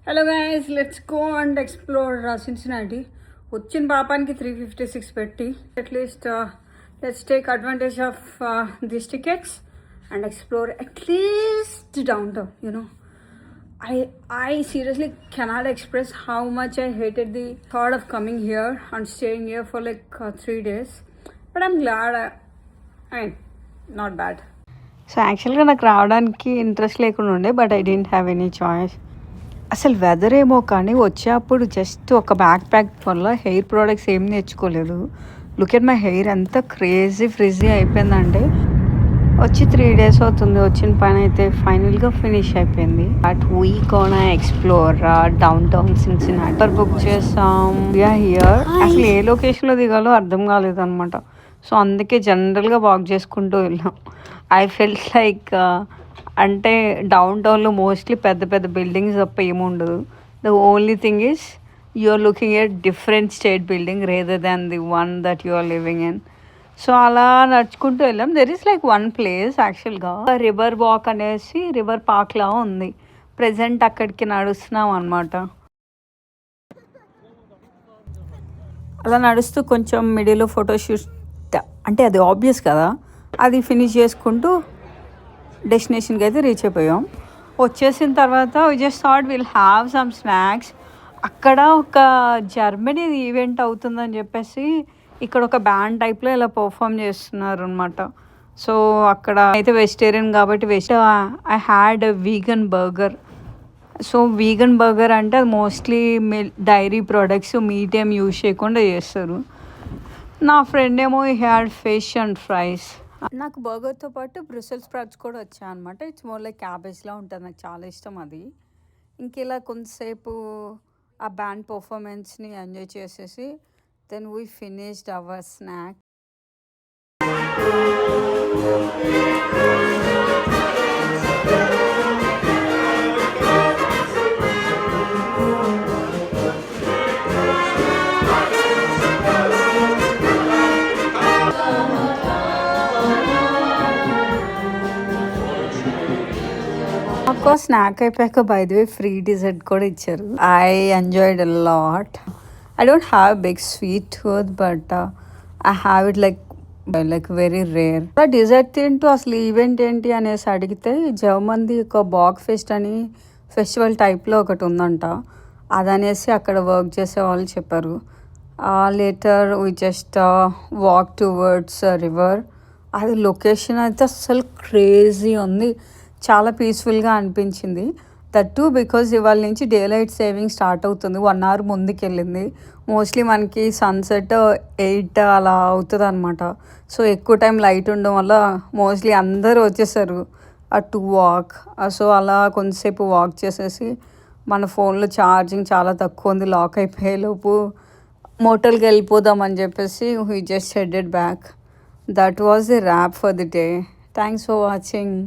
Hello guys, let's go and explore Cincinnati. వచ్చిన పాపానికి 356 పెట్టి at least let's take advantage of this tickets and explore at least down town. I seriously cannot express how much I hated the thought of coming here and staying here for like 3 days. But I'm glad. I mean, not bad. So యాక్చువల్గా నాకు రావడానికి interest లేకుండా ఉండే, but I didn't have any choice. అసలు weather ఏమో కానీ వచ్చేప్పుడు just ఒక బ్యాక్ ప్యాక్ వల్ల హెయిర్ ప్రోడక్ట్స్ ఏం నేర్చుకోలేదు. లుక్ ఎట్ మై హెయిర్ ఎంత క్రేజీ ఫ్రిజీ అయిపోయిందంటే వచ్చి 3 days అవుతుంది. వచ్చిన పని అయితే ఫైనల్గా ఫినిష్ అయిపోయింది. But we gonna explore down town Cincinnati book చేసాం. హియర్ అసలు ఏ లొకేషన్లో దిగాలో అర్థం కాలేదన్నమాట. సో అందుకే జనరల్గా వాక్ చేసుకుంటూ వెళ్ళాం. ఐ ఫెల్ట్ లైక్ అంటే డౌన్ టౌన్లో మోస్ట్లీ పెద్ద పెద్ద బిల్డింగ్స్ తప్ప ఏముండదు. The only thing is you are looking at different state building rather than the one that you are living in. So అలా నడుచుకుంటూ వెళ్ళాం. There is like one place యాక్చువల్గా రివర్ వాక్ అనేసి రివర్ పార్క్లా ఉంది. ప్రజెంట్ అక్కడికి నడుస్తున్నాం అనమాట. అలా నడుస్తూ కొంచెం మిడిల్లో ఫోటోషూట్ అంటే అది ఆబ్వియస్ కదా, అది ఫినిష్ చేసుకుంటూ డెస్టినేషన్కి అయితే రీచ్ అయిపోయాం. వచ్చేసిన తర్వాత we just thought will have some snacks. అక్కడ ఒక జర్మనీ ఈవెంట్ అవుతుందని చెప్పేసి ఇక్కడ ఒక బ్యాండ్ టైప్లో ఇలా పర్ఫామ్ చేస్తున్నారు అనమాట. సో అక్కడ అయితే వెజిటేరియన్ కాబట్టి I had vegan burger. So vegan burger అంటే అది మోస్ట్లీ డైరీ ప్రోడక్ట్స్ మీట్ ఏం యూజ్ చేయకుండా చేస్తారు. నా ఫ్రెండ్ ఏమో హ్యాడ్ ఫిష్ అండ్ ఫ్రైస్. నాకు బర్గర్తో పాటు బ్రుసెల్ స్ప్రౌట్స్ కూడా వచ్చాయి అనమాట. ఇట్స్ మోర్ లైక్ క్యాబేజ్లా ఉంటుంది. నాకు చాలా ఇష్టం అది. ఇంకెలా కొంతసేపు ఆ బ్యాండ్ పర్ఫార్మెన్స్ని ఎంజాయ్ చేసేసి then we finished our snack. Snack అయిపోయాక by the way free dessert కూడా ఇచ్చారు. I enjoyed a lot. I don't have big sweet tooth but I have it like very rare. Dessert తింటూ అసలు event ఏంటి అనేసి అడిగితే జర్మన్ది ఒక బాగ్ ఫెస్ట్ అని ఫెస్టివల్ టైప్లో ఒకటి ఉందంట. అదనేసి అక్కడ వర్క్ చేసే వాళ్ళు చెప్పారు. Later we just walk towards river. అది లొకేషన్ అయితే అసలు క్రేజీ ఉంది. చాలా పీస్ఫుల్గా అనిపించింది. దట్ టూ బికాజ్ ఇవాళ నుంచి డే లైట్ సేవింగ్ స్టార్ట్ అవుతుంది. 1 hour ముందుకు వెళ్ళింది. మోస్ట్లీ మనకి సన్సెట్ 8 అలా అవుతుంది అనమాట. సో ఎక్కువ టైం లైట్ ఉండడం వల్ల మోస్ట్లీ అందరూ వచ్చేసారు టు వాక్. సో అలా కొంతసేపు వాక్ చేసేసి మన ఫోన్లో ఛార్జింగ్ చాలా తక్కువ ఉంది. లాక్ అయిపోయేలోపు మోటల్కి వెళ్ళిపోదామని చెప్పేసి we just headed back. That was the wrap for the day. Thanks for watching.